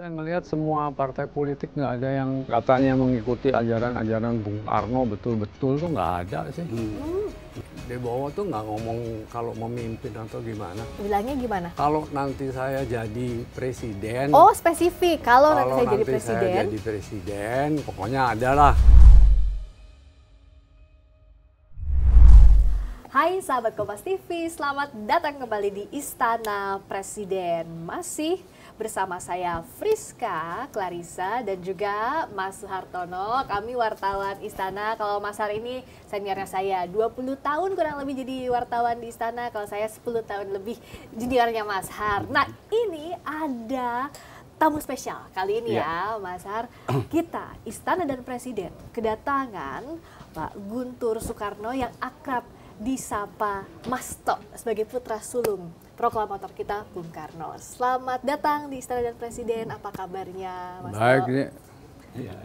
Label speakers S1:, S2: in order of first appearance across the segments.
S1: Saya ngelihat semua partai politik nggak ada yang katanya mengikuti ajaran-ajaran Bung Karno betul-betul tuh nggak ada sih. Di bawah tuh nggak ngomong kalau memimpin atau gimana.
S2: Bilangnya gimana?
S1: Kalau nanti saya jadi presiden,
S2: Oh, spesifik. Kalau nanti saya jadi
S1: saya
S2: presiden.
S1: jadi presiden, pokoknya ada lah.
S2: Hai sahabat Kompas TV, selamat datang kembali di Istana Presiden. Masih bersama saya Friska, Clarissa, dan juga Mas Hartono. Kami wartawan Istana. Kalau Mas Har ini seniornya saya 20 tahun kurang lebih jadi wartawan di Istana. Kalau saya 10 tahun lebih juniornya Mas Har. Nah, ini ada tamu spesial kali ini ya Mas Har. Kita Istana dan Presiden kedatangan Pak Guntur Soekarno yang akrab disapa Mas Tok sebagai putra sulung proklamator kita Bung Karno. Selamat datang di Istana dan Presiden. Apa kabarnya Mas
S1: Baik
S2: Tok?
S1: nih.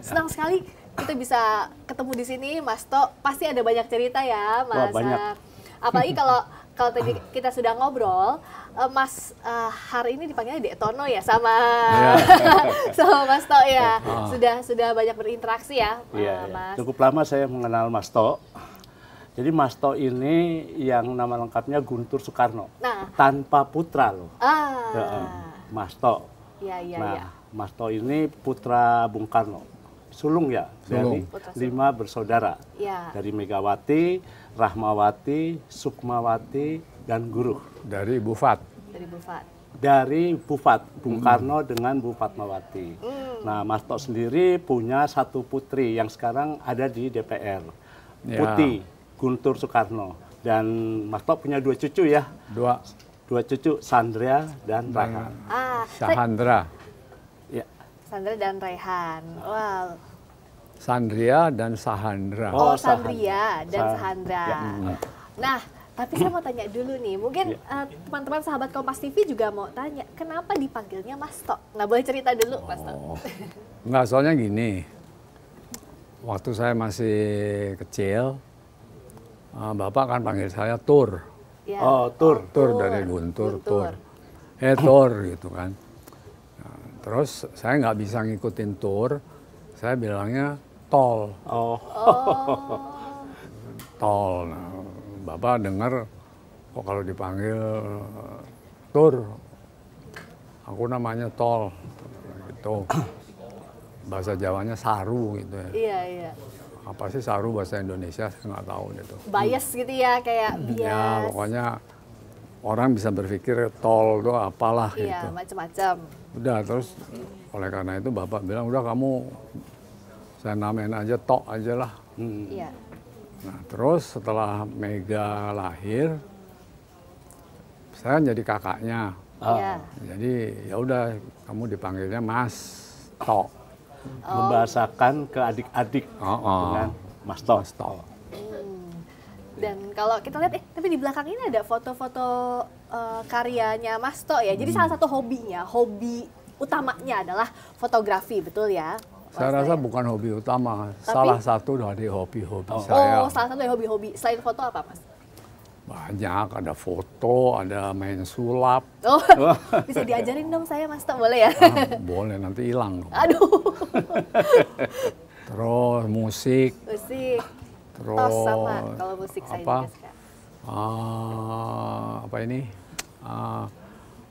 S2: Senang sekali kita bisa ketemu di sini Mas Tok. Pasti ada banyak cerita ya Mas.
S3: Banyak.
S2: Apalagi kalau tadi kita sudah ngobrol, Mas Har ini dipanggilnya Dek Tono ya sama sama Mas Tok ya. Sudah banyak berinteraksi ya Mas.
S3: Cukup lama saya mengenal Mas Tok. Jadi Mas Tok ini yang nama lengkapnya Guntur Soekarno.
S2: Nah.
S3: Tanpa putra loh. Mas Tok.
S2: Iya.
S3: Mas Tok ini putra Bung Karno. Sulung ya, dari
S2: Putra
S3: 5 bersaudara.
S2: Ya.
S3: Dari Megawati, Rahmawati, Sukmawati, dan Guruh.
S1: Dari Bufat.
S2: Dari Bufat.
S3: Dari Bufat, Bung Karno dengan Bu Fatmawati. Nah, Mas Tok sendiri punya satu putri yang sekarang ada di DPR. Putih Guntur Soekarno. Dan Mas Tok punya 2 cucu ya. Dua cucu, Sandria dan Raihan.
S1: Sahandra.
S3: Ya.
S2: Sandra dan Raihan. Wow.
S1: Sandria dan Sahandra.
S2: Oh, Sandria dan Sahandra.
S3: Ya.
S2: Nah, tapi saya mau tanya dulu nih. Mungkin teman-teman sahabat Kompas TV juga mau tanya, kenapa dipanggilnya Mas Tok? Nah, boleh cerita dulu, Mas Tok.
S1: Enggak, soalnya gini. Waktu saya masih kecil, Bapak kan panggil saya Tur.
S2: Ya.
S3: Oh, Tur.
S1: Tur dari Guntur, Tur. Tur gitu kan. Nah, terus saya nggak bisa ngikutin Tur, saya bilangnya Tol.
S3: Oh.
S1: Tol. Nah, Bapak dengar kok kalau dipanggil Tur, aku namanya Tol. Gitu. Bahasa Jawanya Saru gitu ya.
S2: Iya.
S1: Apa sih Saru bahasa Indonesia, saya nggak tahu gitu.
S2: Bias gitu ya, kayak bias.
S1: Ya pokoknya orang bisa berpikir tol itu apalah
S2: Iya,
S1: gitu.
S2: macam-macam.
S1: Udah, terus oleh karena itu Bapak bilang, udah kamu saya namain aja Tok aja lah.
S2: Iya.
S1: Nah terus setelah Mega lahir, saya jadi kakaknya.
S2: Iya.
S1: Jadi ya udah kamu dipanggilnya Mas Tok.
S3: Membahasakan ke adik-adik dengan Mas Tok.
S1: Mas Tok.
S2: Dan kalau kita lihat, tapi di belakang ini ada foto-foto karyanya Mas Tok ya. Jadi salah satu hobinya, hobi utamanya adalah fotografi, betul ya?
S1: Saya rasa bukan hobi utama, salah satu dari hobi-hobi saya.
S2: Oh, salah satu dari hobi-hobi. Selain foto apa, Mas?
S1: Banyak, ada foto, ada main sulap.
S2: Oh, bisa diajarin dong saya, Mas Tok, boleh ya?
S1: Boleh, nanti hilang.
S2: Aduh.
S1: Terus musik.
S2: Musik.
S1: Terus
S2: Tos sama, kalau musik saya juga suka.
S1: Apa ini?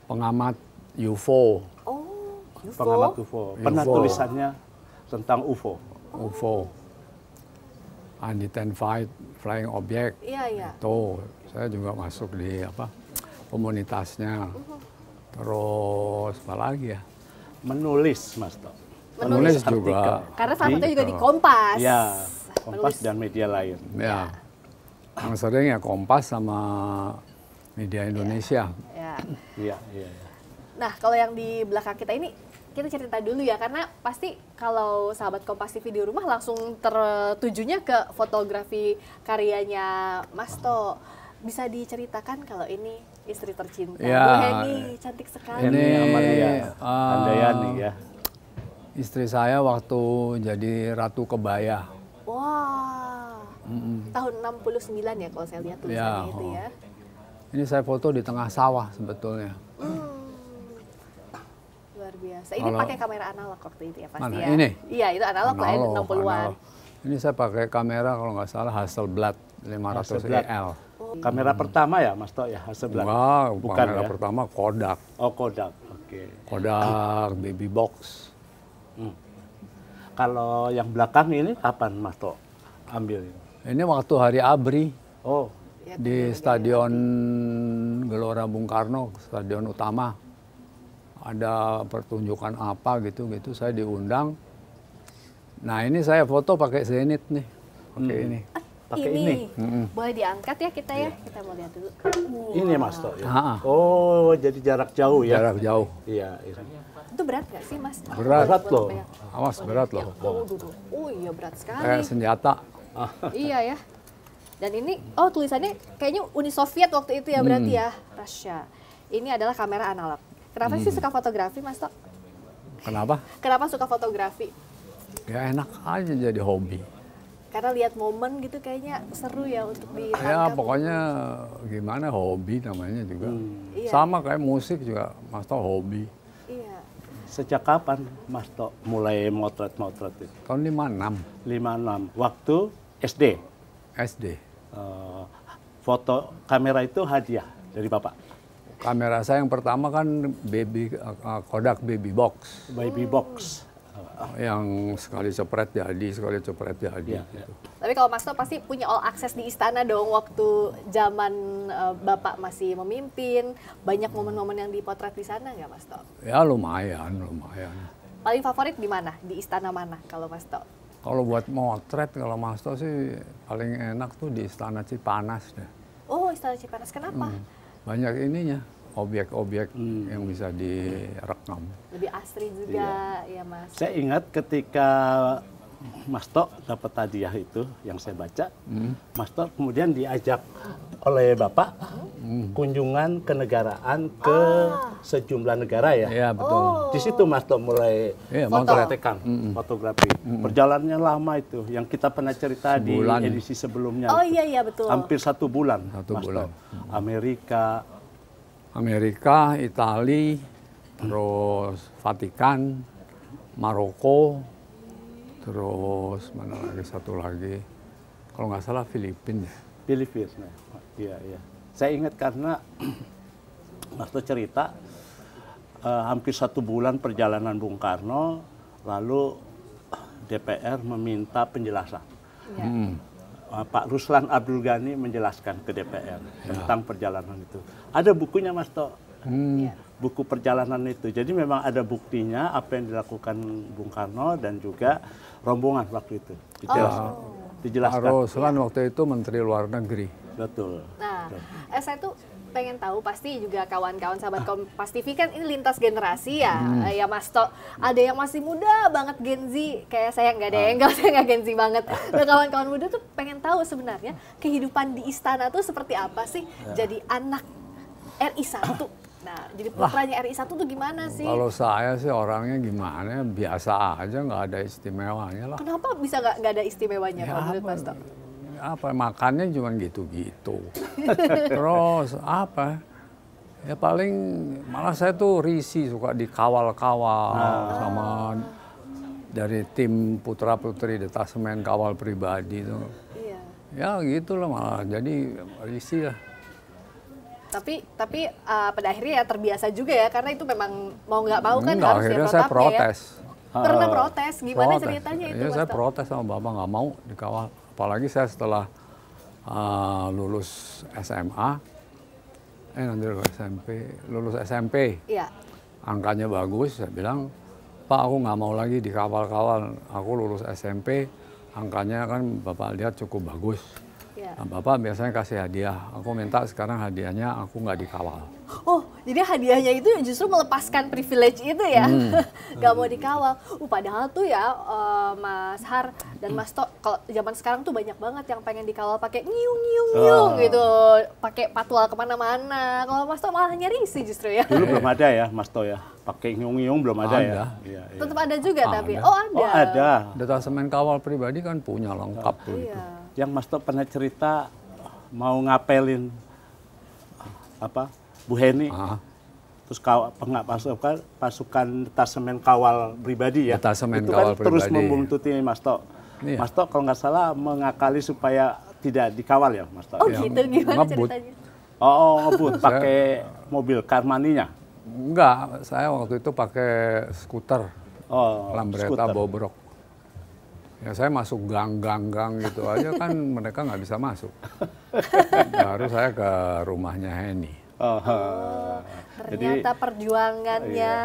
S1: Pengamat UFO.
S2: Oh, UFO.
S3: Pengamat UFO. Pernah
S1: UFO.
S3: tulisannya tentang UFO.
S1: UFO. Unidentified Flying Object.
S2: Iya.
S1: Tuh, saya juga masuk di komunitasnya. Terus apa lagi ya?
S3: Menulis, Mas Tok.
S1: Menulis
S3: artikel.
S1: juga.
S2: Karena salah satunya juga di Kompas.
S3: Ya, Kompas
S2: Menulis.
S3: dan media lain.
S1: Ya. Yang sering ya Kompas sama Media Indonesia.
S2: Ya.
S3: Iya.
S2: Nah, kalau yang di belakang kita ini, kita cerita dulu ya, karena pasti kalau sahabat Kompas TV di rumah langsung tertujunya ke fotografi karyanya Mas Tok. Bisa diceritakan kalau ini istri tercinta,
S1: Ya.
S2: Bu Heni, cantik sekali.
S1: Ini
S3: Amalia Handayani ya.
S1: Istri saya waktu jadi Ratu Kebaya.
S2: Wah, tahun 69 ya kalau saya lihat tulisannya itu ya.
S1: Ini saya foto di tengah sawah sebetulnya.
S2: Luar biasa. Ini pakai kamera analog waktu itu ya pasti
S1: Mana?
S2: ya?
S1: Ini?
S2: Iya, itu analog lah ya, 60-an.
S1: Ini saya pakai kamera kalau nggak salah Hasselblad 500
S3: Hasselblad.
S1: EL.
S3: Kamera pertama ya Mas Tok ya, Hasselblad?
S1: Enggak,
S3: Bukan
S1: kamera
S3: ya?
S1: pertama Kodak.
S3: Oh Kodak, oke.
S1: Kodak Baby Box.
S3: Kalau yang belakang ini kapan Mas Tok ambil?
S1: Ini waktu hari ABRI
S3: Oh,
S2: Ya,
S1: di Stadion Gelora Bung Karno, stadion utama. Ada pertunjukan apa gitu saya diundang. Nah ini saya foto pakai Zenith nih, pakai ini.
S3: pakai ini.
S2: Boleh diangkat ya kita ya? Kita mau lihat dulu.
S3: Ini Mas Tok ya?
S1: Ah.
S3: Oh, jadi jarak jauh ya?
S1: Jarak jauh.
S3: Iya, iya.
S2: Itu berat nggak sih Mas?
S1: Berat
S3: loh.
S1: Awas berat loh.
S2: Oh iya berat sekali.
S1: Kayak senjata.
S2: Iya ya. Dan ini, oh tulisannya kayaknya Uni Soviet waktu itu ya berarti ya, Russia. Ini adalah kamera analog. Kenapa sih suka fotografi Mas Tok?
S1: Kenapa?
S2: Kenapa suka fotografi?
S1: Ya enak aja jadi hobi.
S2: Karena lihat momen gitu kayaknya seru ya untuk
S1: Ya
S2: ditangkap.
S1: pokoknya gimana hobi namanya juga.
S2: Iya.
S1: Sama kayak musik juga, Mas Tok hobi.
S2: Iya.
S3: Sejak kapan Mas Tok mulai motret-motret itu?
S1: Tahun 56
S3: 56. Waktu SD.
S1: SD.
S3: Foto kamera itu hadiah dari Bapak.
S1: Kamera saya yang pertama kan Kodak Baby Box.
S3: Baby box.
S1: Yang sekali cepret jadi, sekali cepret jadi.
S3: Iya,
S1: gitu.
S2: Tapi kalau Mas Tok pasti punya all access di istana dong waktu zaman Bapak masih memimpin. Banyak momen-momen yang dipotret di sana nggak Mas Tok?
S1: Ya lumayan.
S2: Paling favorit di mana? Di istana mana kalau Mas Tok?
S1: Kalau buat motret, kalau Mas Tok sih paling enak tuh di Istana Cipanas deh.
S2: Oh, Istana Cipanas. Kenapa?
S1: Banyak ininya, objek-objek yang bisa direkam.
S2: Lebih asri juga ya Mas.
S3: Saya ingat ketika Mas Tok dapat hadiah itu yang saya baca, Mas Tok kemudian diajak oleh Bapak kunjungan kenegaraan ke sejumlah negara ya.
S1: Iya betul.
S3: Di situ Mas Tok mulai
S1: Iya,
S3: mempraktekkan fotografi. Perjalanannya lama itu, yang kita pernah cerita
S1: Sebulan.
S3: di edisi sebelumnya.
S2: Oh
S3: itu.
S2: iya betul.
S3: Hampir 1 bulan.
S1: Satu
S3: Mas
S1: bulan.
S3: Tok.
S1: Amerika, Itali, terus Vatikan, Maroko, terus mana lagi satu lagi, kalau nggak salah Filipina.
S3: Filipina. Iya, iya. Saya ingat karena Mas Tok cerita hampir 1 bulan perjalanan Bung Karno, lalu DPR meminta penjelasan.
S2: Ya.
S3: Pak Ruslan Abdul Ghani menjelaskan ke DPR tentang perjalanan itu. Ada bukunya Mas Tok,
S2: Iya.
S3: buku perjalanan itu. Jadi memang ada buktinya apa yang dilakukan Bung Karno dan juga rombongan waktu itu. Dijelaskan.
S1: Pak Ruslan waktu itu Menteri Luar Negeri.
S3: Betul.
S2: Nah, saya tuh pengen tahu, pasti juga kawan-kawan sahabat Kompas TV kan ini lintas generasi ya, ya Mas Tok. Ada yang masih muda banget Gen Z, kayak saya nggak ada yang saya nggak Gen Z banget. Nah, kawan-kawan muda tuh pengen tahu sebenarnya kehidupan di istana tuh seperti apa sih? Jadi anak RI 1. Nah, jadi putranya RI 1 tuh gimana sih?
S1: Kalau saya sih orangnya gimana, biasa aja, nggak ada istimewanya lah.
S2: Kenapa bisa nggak ada istimewanya kalau menurut Mas Tok?
S1: Apa makannya cuma gitu-gitu. Terus apa? Ya paling malah saya tuh risih, suka dikawal-kawal sama dari tim putra-putri detasemen kawal pribadi tuh.
S2: Iya.
S1: Ya gitulah malah jadi risih lah.
S2: Tapi pada akhirnya ya terbiasa juga ya, karena itu memang mau nggak mau kan
S1: Enggak,
S2: harus ya
S1: akhirnya saya
S2: protapnya
S1: protes.
S2: ya. Pernah protes, gimana
S1: Protes.
S2: ceritanya itu
S1: Iya,
S2: Mas
S1: saya
S2: Tok?
S1: protes sama Bapak, nggak mau dikawal. Apalagi saya setelah lulus SMA, nanti lulus SMP,
S2: Iya.
S1: angkanya bagus, saya bilang, Pak aku nggak mau lagi dikawal-kawal, aku lulus SMP, angkanya kan Bapak lihat cukup bagus.
S2: Iya.
S1: Nah, Bapak biasanya kasih hadiah, aku minta sekarang hadiahnya aku nggak dikawal.
S2: Oh, jadi hadiahnya itu justru melepaskan privilege itu ya, nggak mau dikawal. Padahal tuh ya Mas Har dan Mas Tok, kalau zaman sekarang tuh banyak banget yang pengen dikawal pakai nyiung gitu, pakai patwal kemana-mana. Kalau Mas Tok malah risih justru ya.
S3: Dulu belum ada ya Mas Tok ya, pakai ngiung-ngiung belum ada ya.
S1: Ada.
S3: Iya, iya.
S2: Tetap ada juga tapi,
S1: Ada.
S2: oh ada.
S3: Oh ada.
S1: Detasemen kawal pribadi kan punya lengkap tuh itu.
S2: Iya.
S3: Yang Mas Tok pernah cerita mau ngapelin apa Bu Heni terus pasukan detasemen kawal pribadi ya.
S1: Detasemen
S3: itu
S1: kawal
S3: kan terus
S1: pribadi.
S3: membuntuti Mas Tok.
S1: Iya.
S3: Mas Tok kalau nggak salah mengakali supaya tidak dikawal ya Mas Tok.
S2: Oh
S3: Ya.
S2: gitu, gimana
S1: ngebut.
S2: ceritanya?
S3: Oh, ngebut pakai mobil Karmaninya.
S1: Enggak, saya waktu itu pakai skuter,
S3: Oh,
S1: Lambretta
S3: skuter.
S1: bobrok. Ya saya masuk gang gitu aja kan mereka nggak bisa masuk. Baru saya ke rumahnya Henny.
S3: Oh,
S2: Ternyata perjuangannya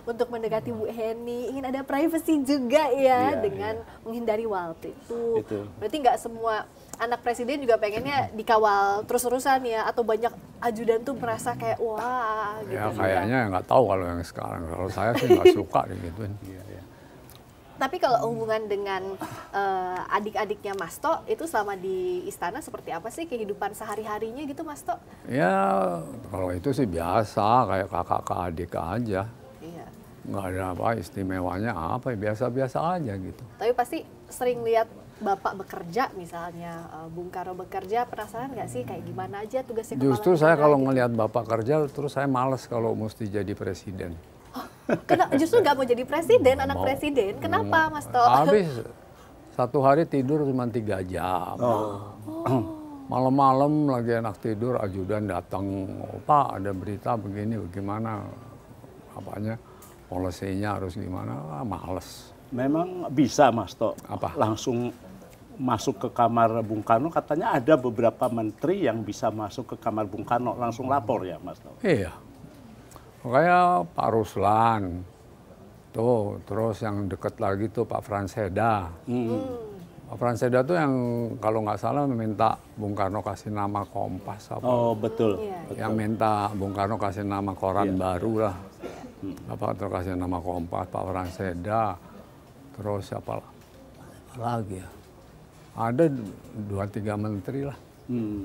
S2: untuk mendekati Bu Henny ingin ada privacy juga ya,
S3: Iya,
S2: dengan menghindari waktu itu.
S3: Itu.
S2: Berarti nggak semua anak presiden juga pengennya dikawal terus-terusan ya, atau banyak ajudan tuh merasa kayak wah gitu.
S1: Ya kayaknya nggak tahu kalau yang sekarang. Kalau saya sih nggak suka digituin.
S2: Tapi kalau hubungan dengan adik-adiknya Mas Tok itu selama di istana seperti apa sih kehidupan sehari-harinya gitu Mas Tok?
S1: Ya kalau itu sih biasa kayak kakak ke adik aja.
S2: Iya.
S1: Nggak ada apa istimewanya apa ya biasa-biasa aja gitu.
S2: Tapi pasti sering lihat Bapak bekerja misalnya, Bung Karno bekerja, penasaran nggak sih kayak gimana aja tugasnya kepala
S1: Justru saya
S2: negara
S1: kalau
S2: gitu?
S1: ngelihat bapak kerja terus saya males kalau mesti jadi presiden.
S2: Justru nggak mau jadi presiden, anak
S1: Mau.
S2: presiden. Kenapa Mas Tok?
S1: Habis satu hari tidur cuma 3 jam. Malam-malam lagi enak tidur, ajudan datang, "Oh, Pak ada berita begini, bagaimana apanya, polisinya harus gimana?" Ah, males.
S3: memang bisa Mas Tok
S1: Apa?
S3: langsung masuk ke kamar Bung Karno, katanya ada beberapa menteri yang bisa masuk ke kamar Bung Karno langsung lapor ya Mas Tok.
S1: Iya. Kayak Pak Ruslan, tuh, terus yang deket lagi tuh Pak Franseda. Pak Franseda tuh yang kalau nggak salah meminta Bung Karno kasih nama Kompas apa.
S3: Oh betul.
S2: Iya.
S1: Yang minta Bung Karno kasih nama koran baru lah. Bapak terus kasih nama Kompas, Pak Franseda. Terus siapa lagi ya? Ada 2-3 menteri lah.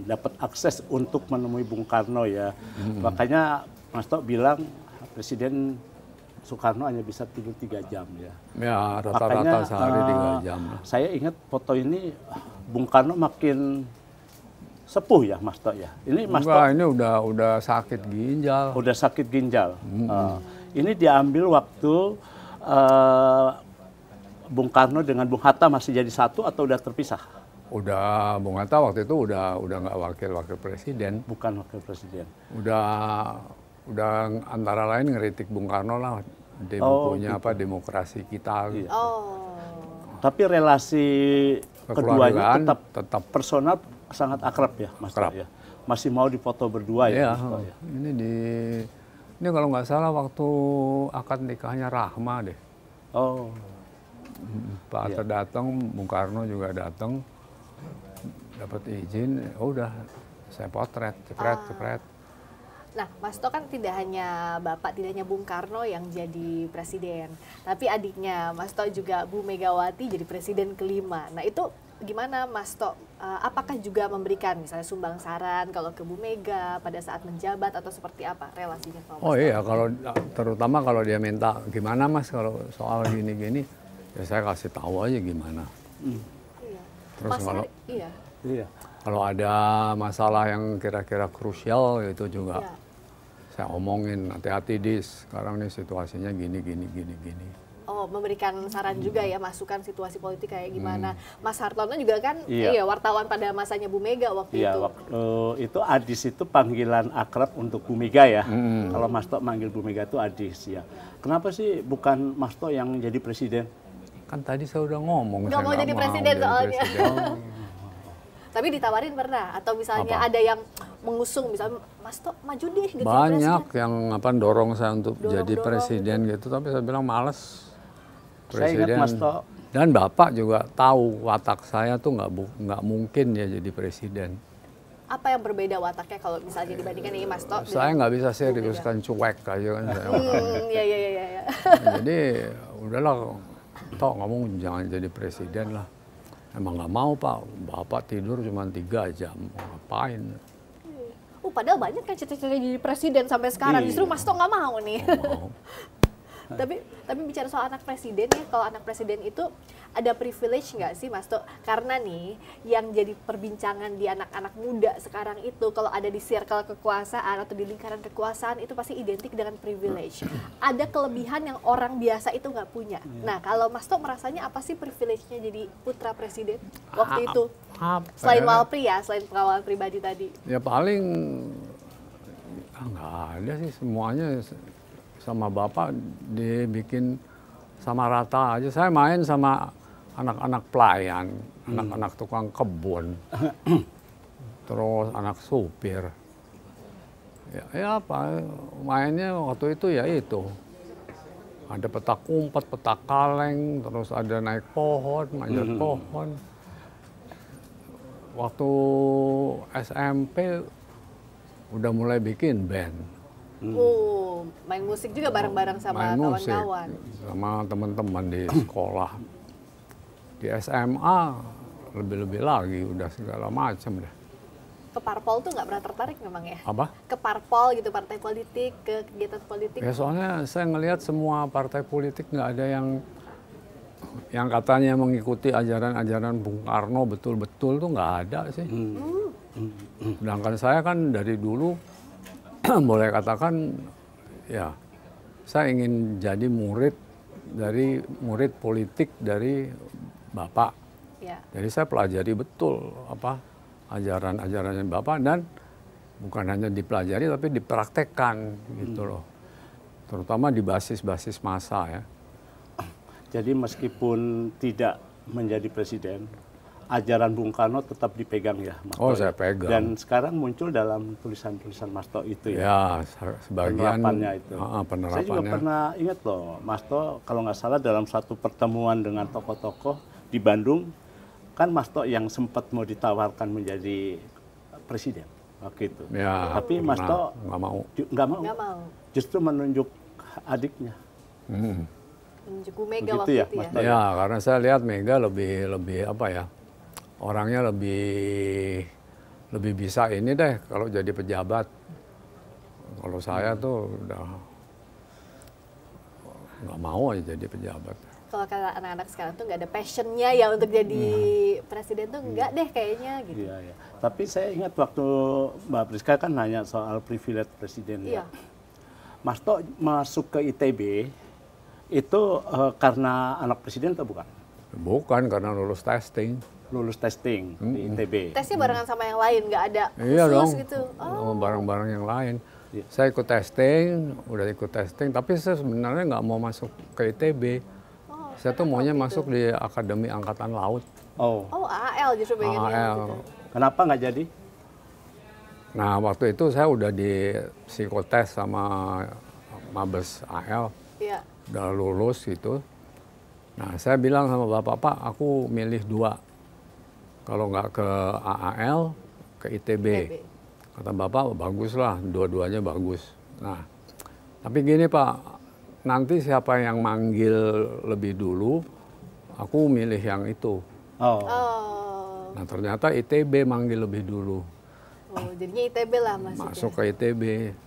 S3: Dapat akses untuk menemui Bung Karno ya. Makanya Mas Tok bilang Presiden Soekarno hanya bisa tidur 3 jam ya.
S1: Ya rata-rata sehari 3 jam lah.
S3: Saya ingat foto ini Bung Karno makin sepuh ya Mas Tok ya. Ini Mas Tok
S1: Enggak, ini udah sakit ginjal.
S3: udah sakit ginjal. Ini diambil waktu Bung Karno dengan Bung Hatta masih jadi satu atau udah terpisah?
S1: Udah Bung Hatta waktu itu udah nggak wakil presiden.
S3: Bukan wakil presiden.
S1: Udah antara lain ngeritik Bung Karno lah di bukunya apa Demokrasi Kita.
S3: Iya.
S2: Oh,
S3: Tapi relasi keduanya
S1: Kekeluargaan tetap
S3: personal sangat akrab ya Mas Tok
S1: Akrab.
S3: ya. Masih mau difoto berdua ya
S1: ya.
S3: Mas Tok ya.
S1: Ini kalau nggak salah waktu akad nikahnya Rahma deh.
S3: Oh.
S1: Pak Hatta datang, Bung Karno juga datang, dapat izin, udah saya potret, cepret.
S2: nah Mas Tok kan tidak hanya Bapak, tidak hanya Bung Karno yang jadi presiden, tapi adiknya Mas Tok juga Bu Megawati jadi presiden kelima. Nah itu gimana Mas Tok? Apakah juga memberikan misalnya sumbang saran kalau ke Bu Mega pada saat menjabat atau seperti apa relasinya sama Mas
S1: Oh
S2: Tok?
S1: iya, terutama kalau dia minta gimana Mas kalau soal gini-gini, ya saya kasih tahu aja gimana.
S2: Iya.
S1: Terus
S2: Mas
S1: kalau
S2: iya.
S3: Iya.
S1: kalau ada masalah yang kira-kira krusial itu juga
S2: Iya.
S1: saya omongin, hati-hati Dis, sekarang nih situasinya gini.
S2: Oh, memberikan saran juga ya, masukan situasi politik kayak gimana. Mas Hartono juga kan
S3: Iya.
S2: wartawan pada masanya Bu Mega waktu
S3: Iya,
S2: itu.
S3: waktu itu Adis itu panggilan akrab untuk Bu Mega ya. Kalau Mas Tok manggil Bu Mega itu Adis ya. Kenapa sih bukan Mas Tok yang jadi presiden?
S1: Kan tadi saya udah ngomong.
S2: Nggak
S1: saya
S2: mau jadi presiden
S1: jadi
S2: soalnya.
S1: presiden.
S2: Tapi ditawarin pernah? Atau misalnya
S1: Apa?
S2: ada yang mengusung, misalnya Mas Tok maju deh gitu jadi
S1: Banyak
S2: presiden.
S1: yang dorong saya untuk jadi
S2: Dorong-dorong
S1: presiden gitu, tapi saya bilang males.
S3: Saya ingat Mas Tok.
S1: Dan Bapak juga tahu watak saya tuh nggak mungkin ya jadi presiden.
S2: Apa yang berbeda wataknya kalau misalnya dibandingkan ini Mas Tok?
S1: Saya
S2: dengan
S1: nggak bisa
S2: Bu Mega?
S1: serius kan cuek aja kan saya.
S2: Iya.
S1: Jadi udahlah, Tok ngomong jangan jadi presiden lah. Emang nggak mau Pak, Bapak tidur cuma 3 jam, ngapain?
S2: Padahal banyak kan cita-cita jadi presiden sampai sekarang.
S3: Iya.
S2: Justru Mas Tok nggak mau nih.
S1: Nggak mau.
S2: Tapi bicara soal anak presiden ya, kalau anak presiden itu ada privilege nggak sih Mas Tok? Karena nih yang jadi perbincangan di anak-anak muda sekarang itu kalau ada di circle kekuasaan atau di lingkaran kekuasaan itu pasti identik dengan privilege. Ada kelebihan yang orang biasa itu nggak punya. Nah kalau Mas Tok merasanya apa sih privilege-nya jadi putra presiden waktu itu? Selain Walpri ya, selain pengawal pribadi tadi.
S1: Ya paling nggak ada sih, semuanya sama bapak dibikin sama rata aja. Saya main sama anak-anak pelayan, anak-anak tukang kebun, terus anak supir. Ya apa, mainnya waktu itu ya itu. Ada petak umpet, petak kaleng, terus ada naik pohon, manjat pohon. Waktu SMP udah mulai bikin band.
S2: Main musik juga bareng-bareng sama kawan-kawan.
S1: Sama teman-teman di sekolah. Di SMA lebih-lebih lagi, udah segala macam deh.
S2: Ke parpol tuh nggak pernah tertarik memang ya?
S1: Apa?
S2: Ke parpol gitu, partai politik, ke kegiatan politik?
S1: Ya soalnya saya ngelihat semua partai politik nggak ada yang katanya mengikuti ajaran-ajaran Bung Karno betul-betul tuh nggak ada sih. Sedangkan saya kan dari dulu boleh katakan ya saya ingin jadi murid politik dari Bapak.
S2: Ya.
S1: Jadi saya pelajari betul apa ajaran-ajarannya Bapak dan bukan hanya dipelajari tapi dipraktekkan gitu loh. Terutama di basis-basis massa ya.
S3: Jadi meskipun tidak menjadi presiden, ajaran Bung Karno tetap dipegang ya, Mas
S1: Oh,
S3: Tok,
S1: saya
S3: ya?
S1: pegang.
S3: Dan sekarang muncul dalam tulisan-tulisan Mas Tok itu ya.
S1: Ya, sebagian
S3: Penerapannya itu.
S1: penerapannya.
S3: Saya juga pernah ingat loh, Mas Tok kalau nggak salah dalam satu pertemuan dengan tokoh-tokoh di Bandung, kan Mas Tok yang sempat mau ditawarkan menjadi presiden waktu itu.
S1: Ya,
S3: tapi Mas Tok
S1: nggak mau.
S2: Nggak mau.
S3: Justru menunjuk adiknya.
S2: Menunjuk Bu Mega
S3: Begitu
S2: waktu
S3: ya,
S2: itu
S3: Mas
S2: ya?
S3: Tok?
S1: Ya, karena saya lihat Mega lebih apa ya, orangnya lebih bisa ini deh kalau jadi pejabat. Kalau saya tuh udah nggak mau aja jadi pejabat.
S2: Kalau kata anak-anak sekarang tuh nggak ada passionnya ya untuk jadi presiden tuh nggak deh kayaknya gitu.
S3: Iya, iya. Tapi saya ingat waktu Mbak Priska kan nanya soal privilege presiden
S2: Iya.
S3: ya. Mas Tok masuk ke ITB itu karena anak presiden atau bukan?
S1: Bukan karena lulus testing.
S3: Lulus testing di ITB.
S2: Tesnya barengan sama yang lain, nggak ada
S1: Iya dong,
S2: khusus gitu. Oh.
S1: barang-barang yang lain.
S3: Iya.
S1: Saya ikut testing, udah ikut testing, tapi saya sebenarnya nggak mau masuk ke ITB. Saya tuh maunya masuk di Akademi Angkatan Laut.
S3: Oh,
S2: Oh, AAL justru pengennya
S1: AAL.
S2: gitu.
S3: kenapa nggak jadi?
S1: Nah, waktu itu saya udah di psikotes sama Mabes AL,
S2: Iya.
S1: udah lulus gitu. Nah, saya bilang sama Bapak, Pak, aku milih 2. Kalau nggak ke AAL, ke ITB. Kata Bapak, baguslah, dua-duanya bagus. Nah, tapi gini Pak, nanti siapa yang manggil lebih dulu, aku milih yang itu.
S3: Oh,
S2: Oh.
S1: Nah, ternyata ITB manggil lebih dulu.
S2: Oh, jadinya ITB lah masuknya.
S1: Masuk ke ITB.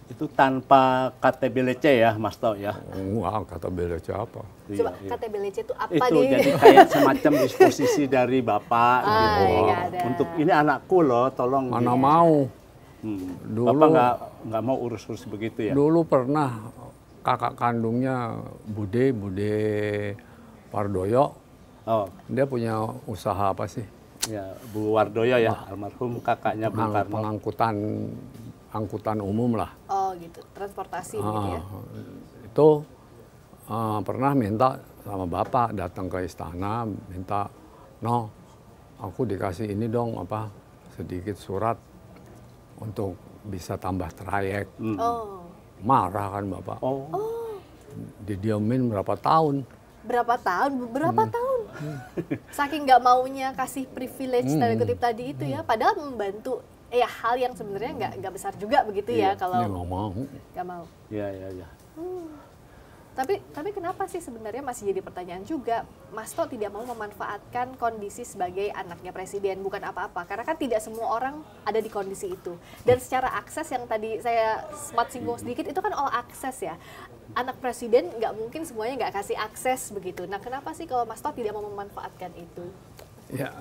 S3: itu tanpa KTBLC ya, Mas Tok ya?
S1: Wah, kata BLC apa?
S2: Coba
S3: Iya, iya.
S2: KTBLC itu apa
S3: Itu
S2: nih?
S3: jadi kayak semacam disposisi dari Bapak gitu.
S2: iya, nggak ada.
S3: Untuk ini anakku loh, tolong.
S1: Mana mau. Dulu-
S3: Bapak nggak mau urus-urus begitu ya?
S1: Dulu pernah kakak kandungnya Bude Pardoyo,
S3: Oh,
S1: dia punya usaha apa sih?
S3: ya Bu Wardoyo ya, almarhum kakaknya Bung Karno.
S1: Angkutan umum lah.
S2: Oh gitu, transportasi gitu ya.
S1: Itu pernah minta sama Bapak datang ke istana, minta, no, aku dikasih ini dong, apa sedikit surat untuk bisa tambah trayek.
S2: Oh.
S1: Marah kan Bapak.
S3: Oh,
S1: Didiamin berapa tahun.
S2: Berapa tahun? Beberapa tahun? Saking nggak maunya kasih privilege tanda kutip tadi itu ya, padahal membantu hal yang sebenarnya nggak besar juga begitu ya
S1: Dia
S2: kalau
S1: nggak mau.
S2: nggak mau.
S3: ya, ya, ya.
S2: Tapi kenapa sih sebenarnya masih jadi pertanyaan juga, Mas To tidak mau memanfaatkan kondisi sebagai anaknya presiden, bukan apa-apa, karena kan tidak semua orang ada di kondisi itu. Dan secara akses yang tadi saya sempat singgung sedikit, itu kan all akses ya. Anak presiden nggak mungkin semuanya nggak kasih akses begitu. Nah kenapa sih kalau Mas To tidak mau memanfaatkan itu?
S1: Ya,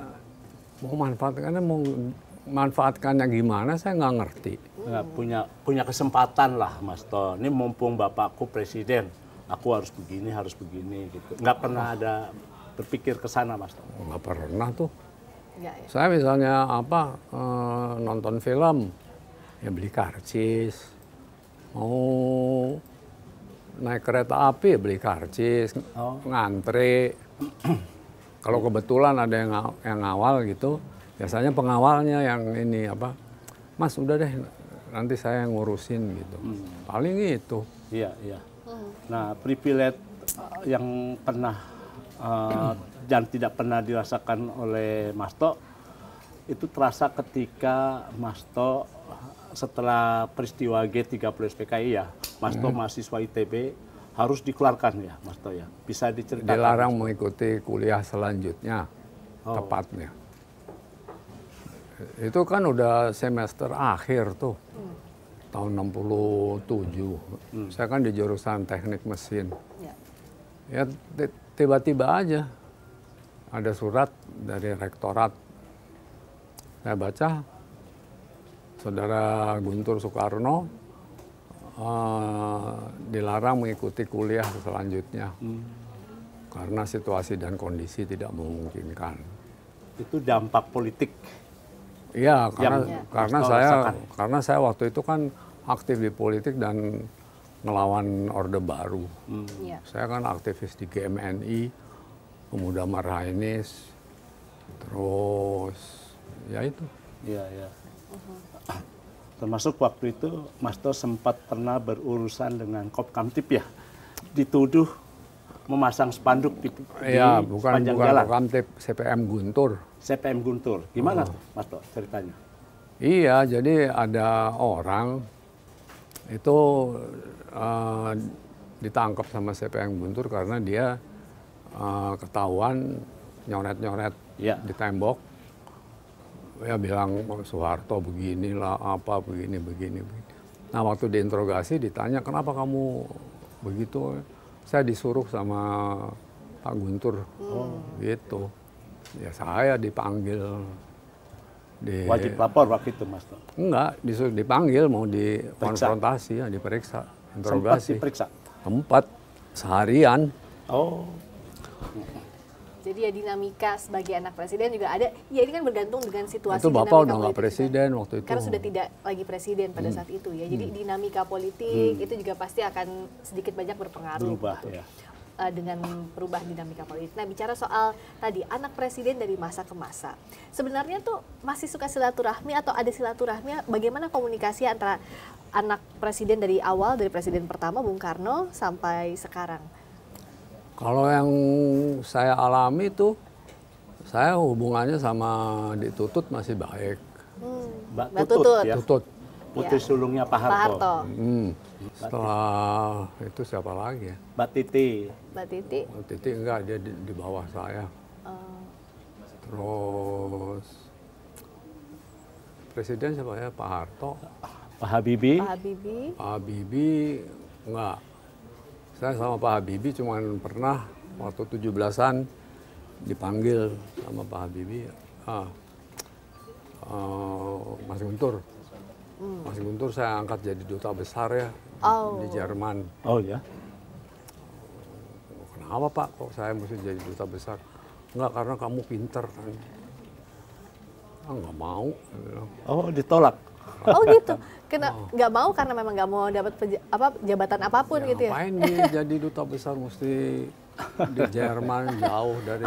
S1: manfaatkannya gimana saya nggak ngerti.
S3: Nggak punya kesempatan lah Mas To. Ini mumpung bapakku presiden, aku harus begini gitu. Nggak pernah ada berpikir ke sana Mas To.
S1: Nggak pernah tuh.
S2: Nggak ya?
S1: Saya misalnya nonton film, ya beli karcis. Mau naik kereta api ya beli karcis, ngantre. Kalau kebetulan ada yang ngawal gitu, biasanya pengawalnya yang ini Mas udah deh nanti saya yang ngurusin gitu. Paling itu.
S3: Iya. Nah, privilege yang pernah dan tidak pernah dirasakan oleh Mas To itu terasa ketika Mas To setelah peristiwa G30 SPKI ya, Mas To mahasiswa ITB harus dikeluarkan ya Mas To ya. Bisa diceritakan?
S1: Dilarang mengikuti kuliah selanjutnya, tepatnya. Itu kan udah semester akhir tuh, tahun 67. Saya kan di jurusan teknik mesin. Ya tiba-tiba aja ada surat dari rektorat. Saya baca, Saudara Guntur Soekarno dilarang mengikuti kuliah selanjutnya karena situasi dan kondisi tidak memungkinkan.
S3: Itu dampak politik.
S1: Iya, karena saya waktu itu kan aktif di politik dan ngelawan Orde Baru. Saya kan aktivis di GMNI, Pemuda Marhainis, terus ya itu.
S3: Iya. Termasuk waktu itu Mas To sempat pernah berurusan dengan Kopkamtib ya, dituduh memasang spanduk di
S1: bukan
S3: jalan.
S1: Kopkamtib, CPM Guntur.
S3: CPM Guntur, gimana tuh Mas To ceritanya?
S1: Iya, jadi ada orang itu ditangkap sama CPM Guntur karena dia ketahuan nyoret-nyoret di tembok. Ya bilang Soeharto beginilah begini. Nah waktu diinterogasi ditanya kenapa kamu begitu, saya disuruh sama Pak Guntur gitu. Ya saya dipanggil.
S3: Wajib lapor waktu itu Mas To?
S1: Enggak, disuruh dipanggil mau dikonfrontasi, diperiksa, interogasi.
S3: Sempat diperiksa?
S1: Tempat seharian.
S2: Jadi ya dinamika sebagai anak presiden juga ada. Ya ini kan bergantung dengan situasi.
S1: Itu Bapak udah nggak presiden waktu itu.
S2: Karena sudah tidak lagi presiden pada saat itu ya. Jadi dinamika politik itu juga pasti akan sedikit banyak berpengaruh.
S3: Berubah
S2: gitu.
S3: ya.
S2: Dengan perubahan dinamika politik. Nah bicara soal tadi anak presiden dari masa ke masa. Sebenarnya tuh masih suka silaturahmi atau ada silaturahmi? Bagaimana komunikasi antara anak presiden dari awal, dari presiden pertama Bung Karno sampai sekarang?
S1: Kalau yang saya alami tuh, saya hubungannya sama Dik Tutut masih baik.
S3: Mbak Tutut ya?
S1: Tutut.
S3: Putri sulungnya Pak Harto.
S1: Setelah itu siapa lagi ya?
S3: Mbak Titi.
S2: Mbak Titi?
S1: Mbak Titi enggak, dia di bawah saya. Terus presiden siapa ya? Pak Harto.
S3: Pak Habibie.
S2: Pak Habibie.
S1: Pak Habibie enggak. Saya sama Pak Habibie cuma pernah waktu 17-an dipanggil sama Pak Habibie. Mas Guntur. Mas Guntur saya angkat jadi duta besar ya di Jerman.
S3: Oh ya?
S1: Kenapa Pak kok saya mesti jadi duta besar? Enggak, karena kamu pinter kan. Nggak mau.
S3: Oh ditolak?
S2: Oh gitu. Nggak mau karena memang nggak mau dapat jabatan apapun gitu ya?
S1: Ngapain dia jadi duta besar mesti di Jerman jauh dari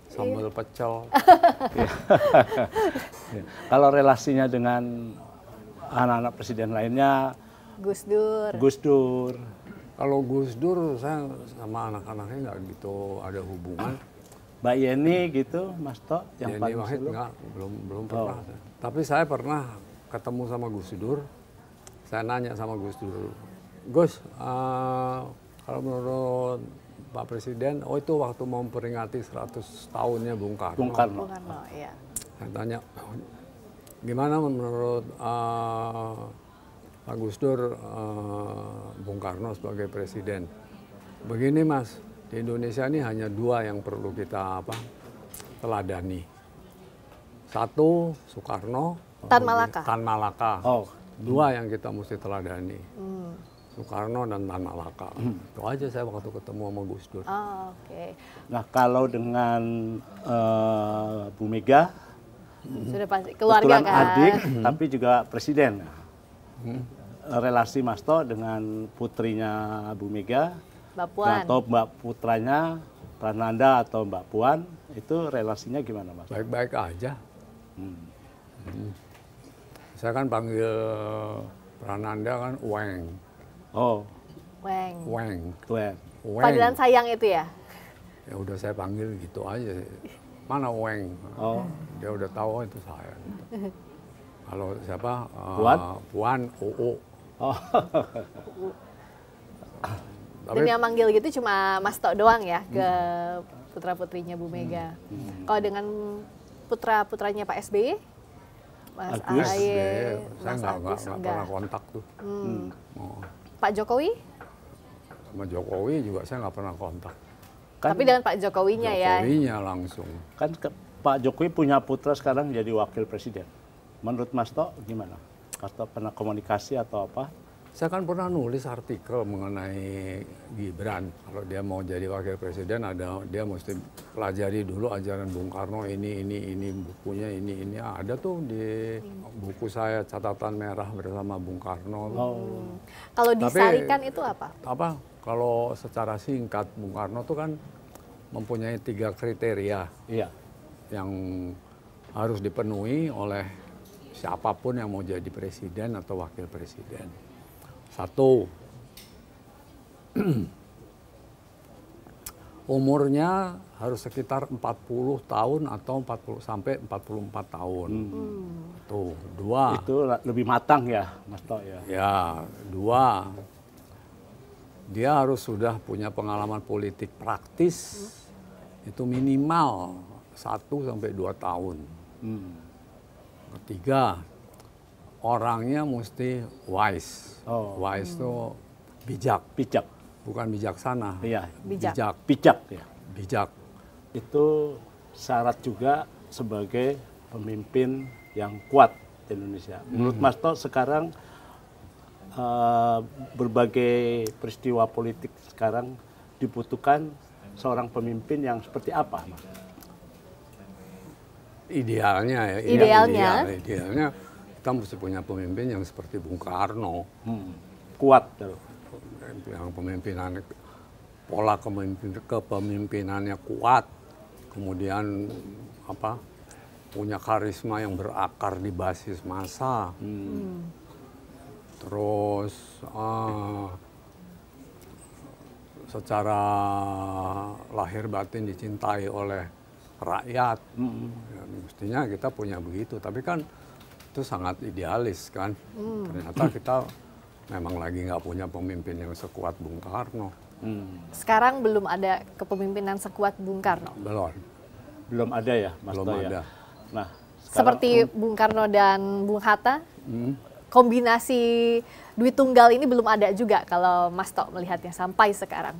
S1: sambal pecel.
S3: Kalau relasinya dengan anak-anak presiden lainnya?
S2: Gus Dur.
S3: Gus Dur.
S1: Kalau Gus Dur saya sama anak-anaknya nggak gitu ada hubungan.
S3: Mbak Yeni gitu, Mas To?
S1: Yang Yeni Wahid enggak, belum pernah. Tapi saya pernah ketemu sama Gus Dur. Saya nanya sama Gus Dur, Gus, Kalau menurut Pak Presiden, oh itu waktu mau memperingati 100 tahunnya Bung Karno.
S3: Bung Karno.
S2: Bung Karno, ya.
S1: Saya tanya, gimana menurut Pak Gus Dur Bung Karno sebagai presiden? Begini Mas, di Indonesia ini hanya dua yang perlu kita teladani. Satu Soekarno,
S2: Tan Malaka.
S1: Tan Malaka.
S3: Oh.
S1: Dua yang kita mesti teladani. Soekarno dan Tan Malaka. Itu aja saya waktu ketemu sama Gus Dur.
S2: Oh, oke.
S3: Nah, kalau dengan Bu Mega,
S2: Sudah pasti keluarga
S3: kebetulan
S2: kan.
S3: adik, tapi juga presiden. Relasi Mas To dengan putrinya Bu Mega,
S2: Mbak Puan.
S3: atau Mbak putranya Prananda atau Mbak Puan, itu relasinya gimana Mas?
S1: Baik-baik aja. Saya kan panggil Prananda kan Weng.
S3: Oh,
S2: Weng.
S1: Weng.
S3: Tuan.
S1: Weng.
S2: Panggilan sayang itu ya?
S1: Ya udah saya panggil gitu aja. Mana Weng?
S3: Oh.
S1: Dia udah tahu itu saya. Kalau siapa?
S3: Puan?
S1: Puan, UU.
S3: Oh.
S2: Dan yang manggil gitu cuma Mas Tok doang ya ke putra-putrinya Bu Mega. Kalau dengan putra-putranya Pak SBY, Mas
S3: Agus.
S2: AHY,
S1: Saya
S2: Mas
S1: nggak
S2: Agus
S1: pernah kontak tuh. Oh.
S2: Pak Jokowi?
S1: Sama Jokowi juga saya nggak pernah kontak.
S2: Tapi dengan Pak Jokowinya ya.
S1: Jokowinya langsung.
S3: Kan Pak Jokowi punya putra sekarang jadi wakil presiden. Menurut Mas To gimana? Atau pernah komunikasi atau apa?
S1: Saya kan pernah nulis artikel mengenai Gibran. Kalau dia mau jadi wakil presiden, dia mesti pelajari dulu ajaran Bung Karno ini bukunya ini ada tuh di buku saya catatan merah bersama Bung Karno.
S2: Kalau disarikan itu apa?
S1: Kalau secara singkat Bung Karno tuh kan mempunyai 3 kriteria
S3: Iya.
S1: yang harus dipenuhi oleh siapapun yang mau jadi presiden atau wakil presiden. 1, umurnya harus sekitar 40 tahun atau 40 sampai 44 tahun. Tuh, 2.
S3: Itu lebih matang ya, Mas To ya.
S1: Ya, 2. Dia harus sudah punya pengalaman politik praktis. Itu minimal 1 sampai 2 tahun. 3, orangnya mesti wise. Wise itu bijak, bukan bijaksana.
S3: Iya.
S2: Bijak.
S3: Bijak ya.
S1: Bijak.
S3: Itu syarat juga sebagai pemimpin yang kuat di Indonesia. Menurut Mas To sekarang berbagai peristiwa politik sekarang dibutuhkan seorang pemimpin yang seperti apa, Mas?
S1: Idealnya ya. Idealnya kita mesti punya pemimpin yang seperti Bung Karno.
S3: Kuat.
S1: Yang pola kepemimpinannya kuat. Kemudian punya karisma yang berakar di basis massa. Terus secara lahir batin dicintai oleh rakyat. Ya, mestinya kita punya begitu, tapi kan itu sangat idealis kan. Ternyata kita memang lagi nggak punya pemimpin yang sekuat Bung Karno.
S2: Sekarang belum ada kepemimpinan sekuat Bung Karno.
S3: Belum ada ya, Mas
S1: Belum
S3: To
S1: ada.
S3: ya. Nah,
S2: Seperti Bung Karno dan Bung Hatta, kombinasi duit tunggal ini belum ada juga kalau Mas Tok melihatnya sampai sekarang.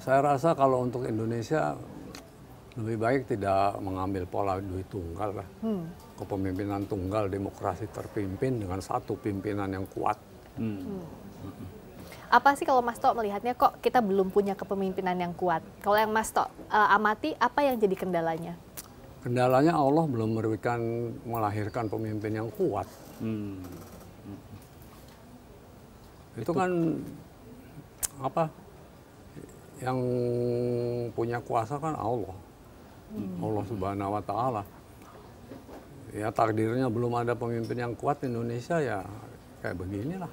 S1: Saya rasa kalau untuk Indonesia lebih baik tidak mengambil pola duit tunggal lah. Kepemimpinan tunggal, demokrasi terpimpin dengan satu pimpinan yang kuat.
S2: Apa sih kalau Mas Tok melihatnya kok kita belum punya kepemimpinan yang kuat? Kalau yang Mas Tok amati, apa yang jadi kendalanya?
S1: Kendalanya Allah belum melahirkan pemimpin yang kuat. Itu kan yang punya kuasa kan Allah. Allah Subhanahu wa Ta'ala. Ya takdirnya belum ada pemimpin yang kuat di Indonesia ya kayak beginilah.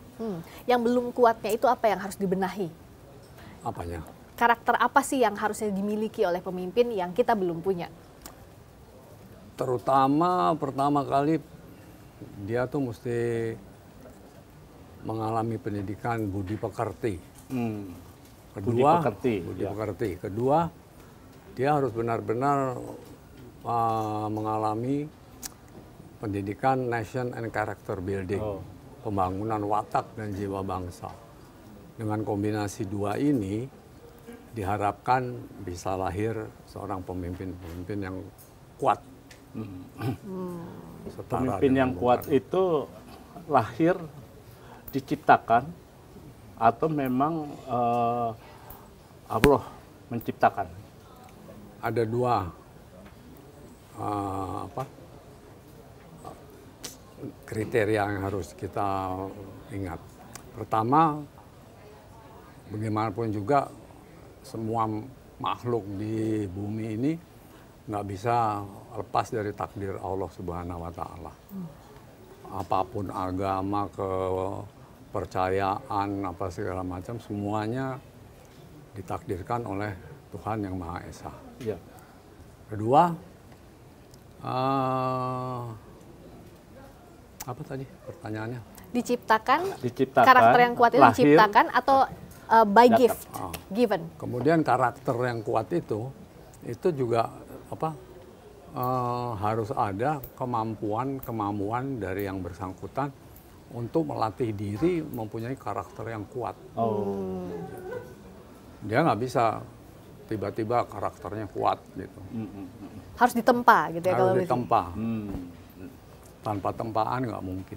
S2: Yang belum kuatnya itu apa yang harus dibenahi?
S1: Apanya?
S2: Karakter apa sih yang harusnya dimiliki oleh pemimpin yang kita belum punya?
S1: Terutama pertama kali dia tuh mesti mengalami pendidikan budi pekerti. Kedua,
S3: budi
S1: pekerti. Kedua, dia harus benar-benar mengalami pendidikan nation and character building, pembangunan watak dan jiwa bangsa. Dengan kombinasi dua ini, diharapkan bisa lahir seorang pemimpin yang kuat.
S3: Pemimpin yang kuat itu lahir, diciptakan, atau memang Allah menciptakan?
S1: Ada dua kriteria yang harus kita ingat. Pertama, bagaimanapun juga semua makhluk di bumi ini nggak bisa lepas dari takdir Allah Subhanahu wa Ta'ala. Apapun agama, kepercayaan, apa segala macam, semuanya ditakdirkan oleh Tuhan yang Maha Esa.
S3: Ya.
S1: Kedua, apa tadi pertanyaannya?
S2: Diciptakan,
S3: Diciptakan,
S2: karakter yang kuat itu
S3: lahir,
S2: diciptakan atau by gift, given.
S1: Kemudian karakter yang kuat itu juga harus ada kemampuan dari yang bersangkutan untuk melatih diri mempunyai karakter yang kuat. Dia nggak bisa tiba-tiba karakternya kuat gitu.
S2: Harus ditempa gitu ya kalau
S1: Harus ditempa. Tanpa tempaan nggak mungkin.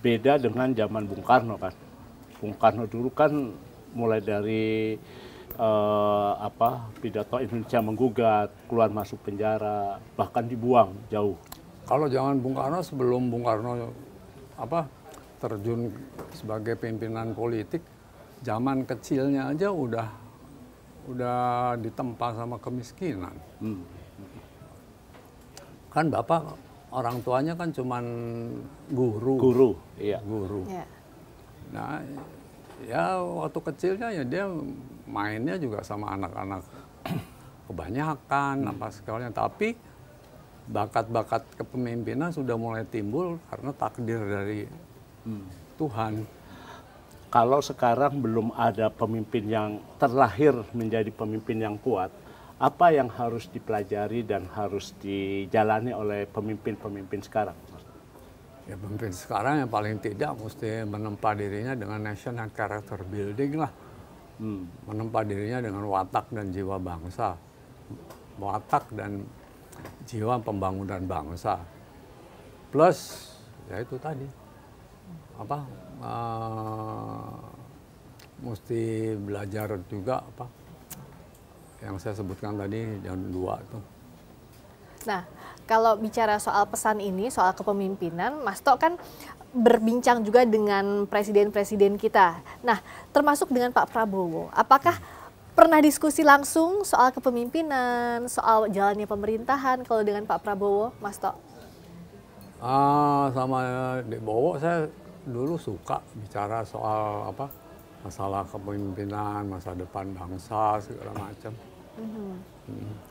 S3: Beda dengan zaman Bung Karno kan. Bung Karno dulu kan mulai dari pidato Indonesia menggugat, keluar masuk penjara, bahkan dibuang jauh.
S1: Kalau zaman Bung Karno, sebelum Bung Karno terjun sebagai pimpinan politik, zaman kecilnya aja udah ditempa sama kemiskinan. Kan Bapak orang tuanya kan cuman guru.
S3: Iya.
S1: Guru.
S2: Ya.
S1: Nah, ya waktu kecilnya ya dia mainnya juga sama anak-anak kebanyakan apa segalanya, tapi bakat-bakat kepemimpinan sudah mulai timbul karena takdir dari Tuhan.
S3: Kalau sekarang belum ada pemimpin yang terlahir menjadi pemimpin yang kuat, apa yang harus dipelajari dan harus dijalani oleh pemimpin-pemimpin sekarang?
S1: Ya pemimpin sekarang yang paling tidak mesti menempa dirinya dengan national character building lah. Menempa dirinya dengan watak dan jiwa bangsa. Watak dan jiwa pembangunan bangsa. Plus, ya itu tadi. Mesti belajar juga yang saya sebutkan tadi, yang dua tuh.
S2: Nah, kalau bicara soal pesan ini, soal kepemimpinan, Mas Tok kan berbincang juga dengan presiden-presiden kita. Nah, termasuk dengan Pak Prabowo. Apakah pernah diskusi langsung soal kepemimpinan, soal jalannya pemerintahan kalau dengan Pak Prabowo, Mas Tok?
S1: Sama Bowo saya dulu suka bicara soal masalah kepemimpinan, masa depan bangsa, segala macam.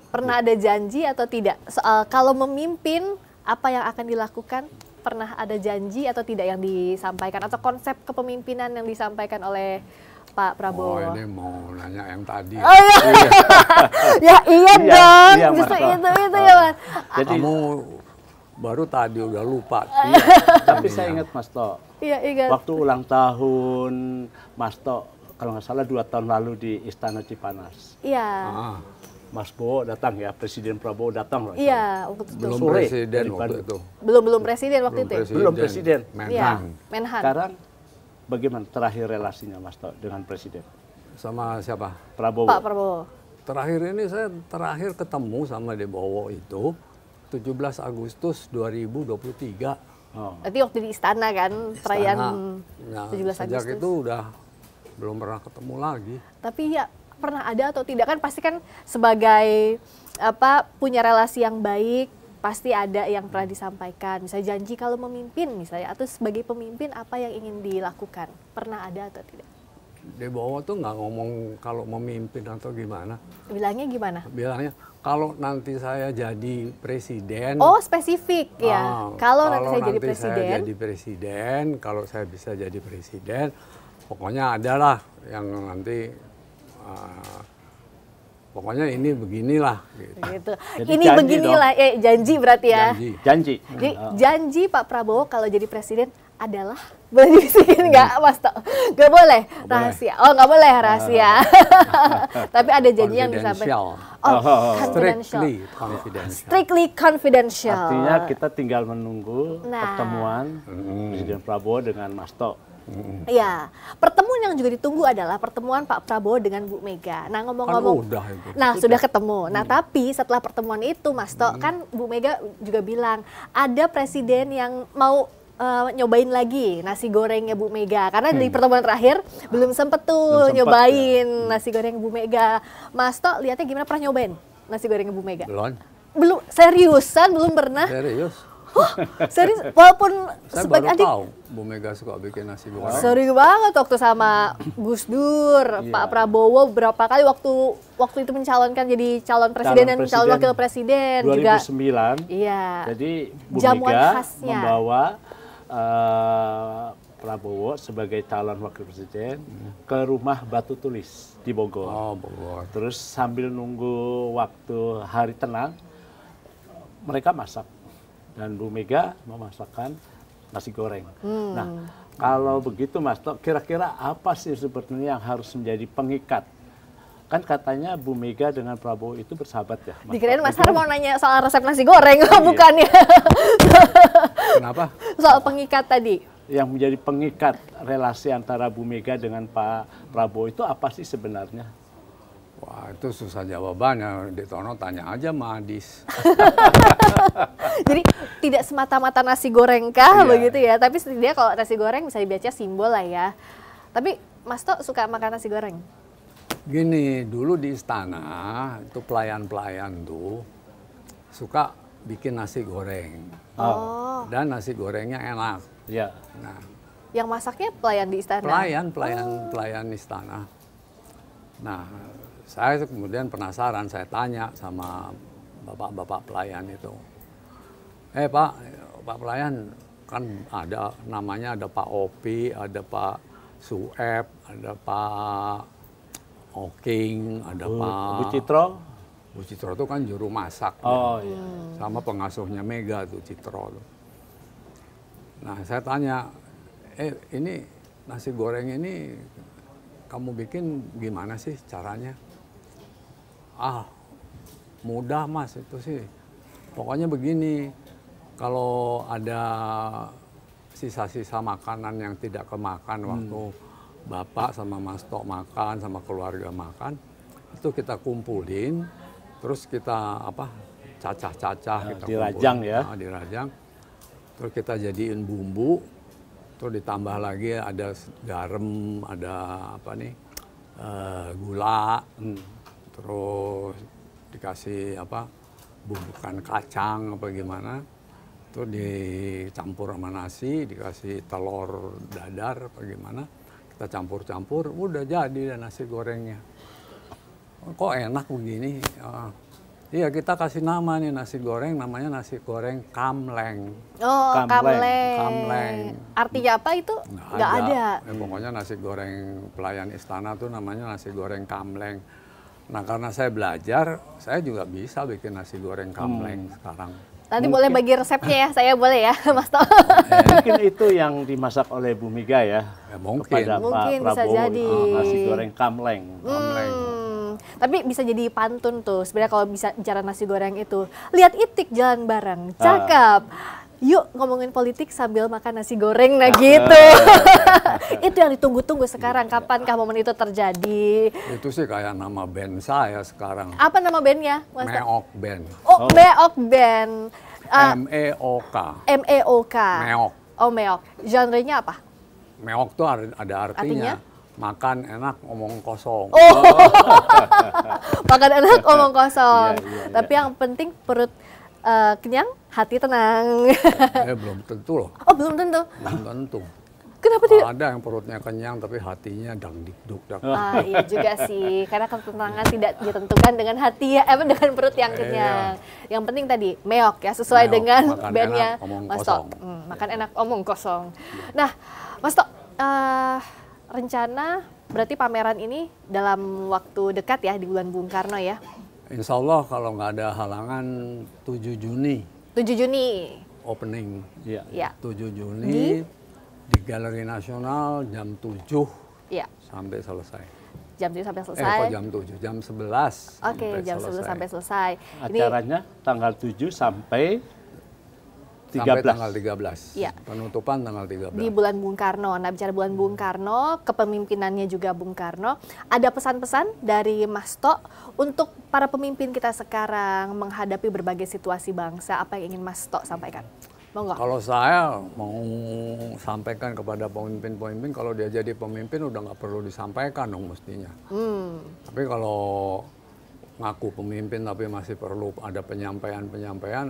S2: Pernah ada janji atau tidak soal kalau memimpin apa yang akan dilakukan? Pernah ada janji atau tidak yang disampaikan atau konsep kepemimpinan yang disampaikan oleh Pak Prabowo?
S1: Oh, ini mau nanya yang tadi.
S2: Oh iya, ya iya dong,
S3: iya,
S2: justru
S3: Mas.
S2: itu ya Mas.
S3: Jadi
S1: Kamu baru tadi udah lupa.
S3: tapi saya ingat Mas Tok,
S2: Iya ingat.
S3: waktu ulang tahun Mas Tok, kalau nggak salah 2 tahun lalu di Istana Cipanas.
S2: Iya.
S3: Mas Bowo datang ya, Presiden Prabowo datang loh.
S2: Iya, waktu itu.
S1: Belum
S3: Sore
S1: presiden
S3: dari
S1: waktu
S3: Bandung.
S1: itu.
S2: Belum presiden waktu itu. Ya?
S3: Belum presiden.
S2: Iya,
S1: Menhan.
S2: Menhan.
S3: Sekarang bagaimana terakhir relasinya Mas Tok dengan Presiden
S1: Sama siapa?
S3: Prabowo?
S2: Pak Prabowo.
S1: Terakhir ini saya ketemu sama Bowo itu 17 Agustus 2023.
S2: Berarti waktu di istana kan, perayaan
S1: Nah,
S2: 17
S1: sejak
S2: Agustus.
S1: itu udah belum pernah ketemu lagi.
S2: Tapi ya pernah ada atau tidak kan pasti kan sebagai punya relasi yang baik pasti ada yang pernah disampaikan. Misalnya janji kalau memimpin misalnya atau sebagai pemimpin apa yang ingin dilakukan. Pernah ada atau tidak?
S1: Bowo tuh nggak ngomong kalau memimpin atau gimana.
S2: Bilangnya gimana?
S1: Bilangnya kalau nanti saya jadi presiden.
S2: Oh, spesifik ya. Kalau nanti saya jadi
S1: saya
S2: presiden.
S1: jadi presiden, kalau saya bisa jadi presiden, pokoknya adalah yang nanti pokoknya ini beginilah gitu.
S2: Gitu.
S3: Jadi
S2: Ini
S3: janji
S2: beginilah, janji berarti ya.
S1: Janji.
S3: Janji.
S2: Jadi janji Pak Prabowo kalau jadi presiden adalah, boleh dibisikin nggak Mas Tok? Nggak boleh rahasia. Oh nggak boleh rahasia. Tapi ada janji yang disampaikan. confidential.
S1: Strictly confidential.
S2: Strictly confidential.
S3: Artinya kita tinggal menunggu
S2: Nah.
S3: pertemuan Presiden Prabowo dengan Mas Tok.
S2: Iya, pertemuan yang juga ditunggu adalah pertemuan Pak Prabowo dengan Bu Mega. Nah ngomong-ngomong,
S1: Kan udah itu.
S2: nah sudah ketemu. Nah tapi setelah pertemuan itu, Mas Tok, kan Bu Mega juga bilang ada presiden yang mau nyobain lagi nasi gorengnya Bu Mega. Karena di pertemuan terakhir belum sempet tuh
S3: Belum sempet,
S2: nyobain nasi goreng Bu Mega. Mas Tok lihatnya gimana, pernah nyobain nasi gorengnya Bu Mega?
S1: Belum.
S2: Belum, seriusan belum pernah?
S1: Serius.
S2: Serius, walaupun
S1: Saya
S2: sebagai
S1: baru
S2: adik.
S1: tahu Bu Mega suka bikin nasi goreng.
S2: Sering banget waktu sama Gus Dur, Pak Prabowo berapa kali waktu itu mencalonkan jadi calon presiden dan calon wakil presiden
S3: 2009,
S2: juga. Iya.
S3: Jadi Bu
S2: Jamuan
S3: Mega
S2: khasnya.
S3: membawa Prabowo sebagai calon wakil presiden ke rumah Batu Tulis di Bogor.
S1: Oh, Bogor.
S3: Terus sambil nunggu waktu hari tenang, mereka masak. Dan Bu Mega memasakkan nasi goreng. Nah, kalau begitu Mas Tok, kira-kira apa sih sebetulnya yang harus menjadi pengikat? Kan katanya Bu Mega dengan Prabowo itu bersahabat ya.
S2: Dikirain
S3: Tok.
S2: Mas Har mau nanya soal resep nasi goreng, bukan ya?
S1: Kenapa?
S2: Soal pengikat tadi.
S3: Yang menjadi pengikat relasi antara Bu Mega dengan Pak Prabowo itu apa sih sebenarnya?
S1: Wah, itu susah jawabannya. Ditono tanya aja sama Adis.
S2: Jadi tidak semata-mata nasi goreng kah
S3: Iya.
S2: begitu ya? Tapi setidaknya kalau nasi goreng bisa dibaca simbol lah ya. Tapi Mas Tok suka makan nasi goreng?
S1: Gini, dulu di istana itu pelayan-pelayan tuh suka bikin nasi goreng.
S2: Oh,
S1: Dan nasi gorengnya enak.
S3: Ya.
S1: Nah,
S2: yang masaknya pelayan di istana?
S1: pelayan istana. Nah, saya kemudian penasaran, saya tanya sama bapak-bapak pelayan itu. Pak pelayan, kan ada namanya, ada Pak Opi, ada Pak Sueb, ada Pak Oking, ada Pak
S3: Bu Citro?
S1: Bu Citro itu kan juru masak.
S3: Oh iya.
S1: Sama pengasuhnya Mega tuh Citro tuh. Nah, saya tanya, ini nasi goreng ini kamu bikin gimana sih caranya? Mudah Mas, itu sih. Pokoknya begini, kalau ada sisa-sisa makanan yang tidak kemakan waktu Bapak sama Mas Tok makan, sama keluarga makan, itu kita kumpulin, terus kita cacah-cacah, kita
S3: dirajang
S1: kumpulin.
S3: ya.
S1: Dirajang, terus kita jadiin bumbu, terus ditambah lagi ada garam, ada gula, terus dikasih bumbukan kacang apa gimana, terus dicampur sama nasi, dikasih telur dadar apa gimana, kita campur-campur, udah jadi dan nasi gorengnya. Kok enak begini? Iya, kita kasih nama nih nasi goreng, namanya nasi goreng kamleng.
S2: Oh, kamleng.
S1: Kamleng.
S2: Artinya apa itu? Nggak ada.
S1: Pokoknya nasi goreng pelayan istana tuh namanya nasi goreng kamleng. Nah, karena saya belajar, saya juga bisa bikin nasi goreng kamleng sekarang.
S2: Nanti boleh bagi resepnya ya, saya boleh ya, Mas Tok.
S3: Mungkin itu yang dimasak oleh Bu Mega ya.
S1: Mungkin.
S3: Kepada
S2: Mungkin
S3: Pak
S2: bisa
S3: Prabowo,
S2: jadi.
S3: nasi goreng kamleng.
S2: Tapi bisa jadi pantun tuh, sebenarnya kalau bisa bicara nasi goreng itu. Lihat itik jalan bareng, cakep. Yuk ngomongin politik sambil makan nasi goreng, nah gitu. Itu yang ditunggu-tunggu sekarang, kapankah momen itu terjadi?
S1: Itu sih kayak nama band saya sekarang.
S2: Apa nama bandnya? Mas Tok?
S1: Meok Band.
S2: Oh, Meok Band.
S1: M-E-O-K.
S2: M-E-O-K.
S1: Meok.
S2: Oh, Meok. Genrenya apa?
S1: Meok tuh ada artinya. Makan enak, omong kosong.
S2: Oh, makan enak, omong kosong.
S3: Iya.
S2: Tapi yang penting perut kenyang, hati tenang.
S1: Belum tentu loh.
S2: Oh, belum tentu.
S1: Belum tentu.
S2: Kenapa tidak?
S1: Ada yang perutnya kenyang tapi hatinya dangdikduk.
S2: Iya juga sih, karena ketenangan tidak ditentukan dengan hati ya, dengan perut yang kenyang. Yang penting tadi meok ya, sesuai
S1: Meok,
S2: dengan
S1: makan
S2: bandnya
S1: enak, omong
S2: Mas
S1: kosong.
S2: Tok. Makan enak, omong kosong. Nah, Mas Tok, rencana berarti pameran ini dalam waktu dekat ya di bulan Bung Karno ya?
S1: Insya Allah kalau nggak ada halangan 7 Juni
S2: 7 Juni.
S1: opening.
S3: Iya.
S2: Ya.
S1: 7 Juni di Galeri Nasional jam 7
S2: Ya.
S1: sampai selesai.
S2: Jam 7 sampai selesai.
S1: Kok jam 7? Jam 11
S2: Oke, jam 11 sampai selesai. Ini
S3: Acaranya tanggal 7 sampai 13.
S1: sampai tanggal 13.
S2: Iya.
S1: Penutupan tanggal 13.
S2: di bulan Bung Karno. Nah, bicara bulan Bung Karno, kepemimpinannya juga Bung Karno. Ada pesan-pesan dari Mas Tok untuk para pemimpin kita sekarang menghadapi berbagai situasi bangsa. Apa yang ingin Mas Tok sampaikan? Monggo.
S1: Kalau saya mau sampaikan kepada pemimpin-pemimpin, kalau dia jadi pemimpin udah nggak perlu disampaikan dong mestinya. Tapi kalau ngaku pemimpin tapi masih perlu ada penyampaian-penyampaian,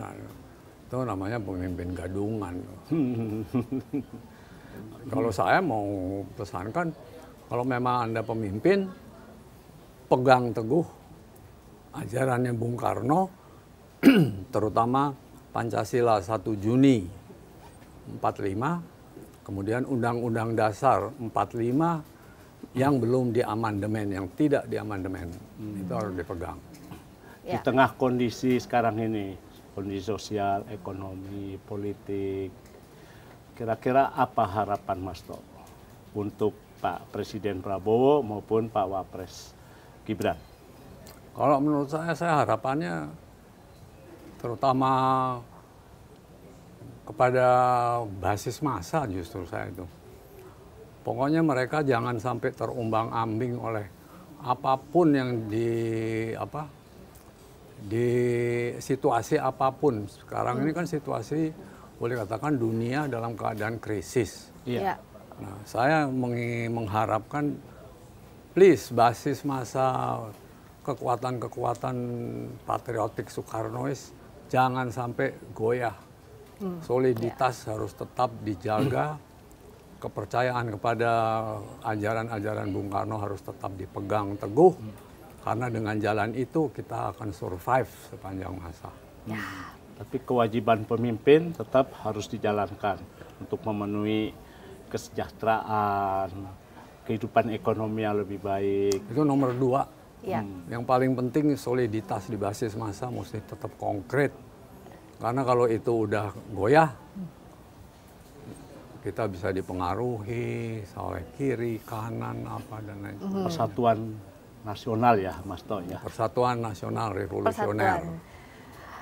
S1: itu namanya pemimpin gadungan. Kalau saya mau pesankan, kalau memang Anda pemimpin, pegang teguh ajarannya Bung Karno, terutama Pancasila 1 Juni 45, kemudian Undang-Undang Dasar 45 yang belum diamandemen, yang tidak diamandemen, itu harus dipegang.
S3: Di
S2: Ya.
S3: tengah kondisi sekarang ini, kondisi sosial, ekonomi, politik, kira-kira apa harapan Mas Tok untuk Pak Presiden Prabowo maupun Pak Wapres Gibran?
S1: Kalau menurut saya harapannya terutama kepada basis massa justru saya itu. Pokoknya mereka jangan sampai terumbang-ambing oleh apapun yang di situasi apapun. Sekarang ini kan situasi boleh katakan dunia dalam keadaan krisis.
S2: Ya.
S1: Nah, saya mengharapkan please basis massa kekuatan-kekuatan patriotik Soekarnois jangan sampai goyah. Soliditas harus tetap dijaga. Kepercayaan kepada ajaran-ajaran Bung Karno harus tetap dipegang teguh. Karena dengan jalan itu kita akan survive sepanjang masa.
S3: Tapi kewajiban pemimpin tetap harus dijalankan untuk memenuhi kesejahteraan, kehidupan ekonomi yang lebih baik.
S1: Itu nomor 2.
S2: Ya.
S1: Yang paling penting soliditas di basis massa mesti tetap konkret. Karena kalau itu udah goyah, kita bisa dipengaruhi oleh kiri, kanan, apa dan lain.
S3: Persatuan nasional ya, Mas Tok ya.
S1: Persatuan Nasional Revolusioner.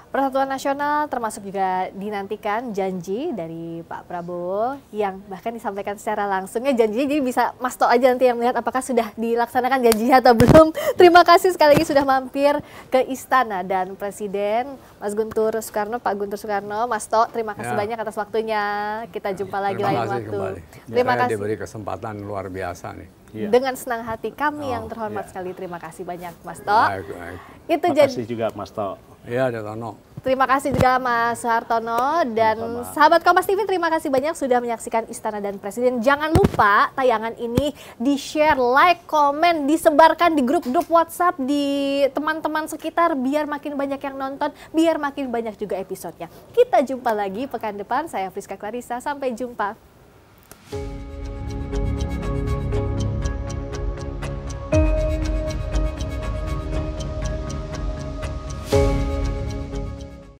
S2: Persatuan Nasional termasuk juga dinantikan janji dari Pak Prabowo yang bahkan disampaikan secara langsungnya janjinya, jadi bisa Mas Tok aja nanti yang melihat apakah sudah dilaksanakan janjinya atau belum. Terima kasih sekali lagi sudah mampir ke Istana, dan Presiden Mas Guntur Soekarno, Pak Guntur Soekarno, Mas Tok, terima kasih banyak atas waktunya. Kita jumpa lagi lain waktu.
S1: Kembali.
S2: Terima
S1: Saya
S2: kasih.
S1: diberi kesempatan luar biasa nih.
S3: Iya.
S2: Dengan senang hati kami yang terhormat sekali. Terima kasih banyak Mas Tok.
S1: Baik.
S2: Itu
S3: Terima
S2: jadi
S3: kasih juga Mas Tok.
S1: Iya, Datono.
S2: terima kasih juga Mas Hartono dan sahabat Kompas TV, terima kasih banyak sudah menyaksikan Istana dan Presiden. Jangan lupa tayangan ini di-share, like, komen, disebarkan di grup-grup WhatsApp di teman-teman sekitar biar makin banyak yang nonton, biar makin banyak juga episodenya. Kita jumpa lagi pekan depan. Saya Friska Clarissa, sampai jumpa.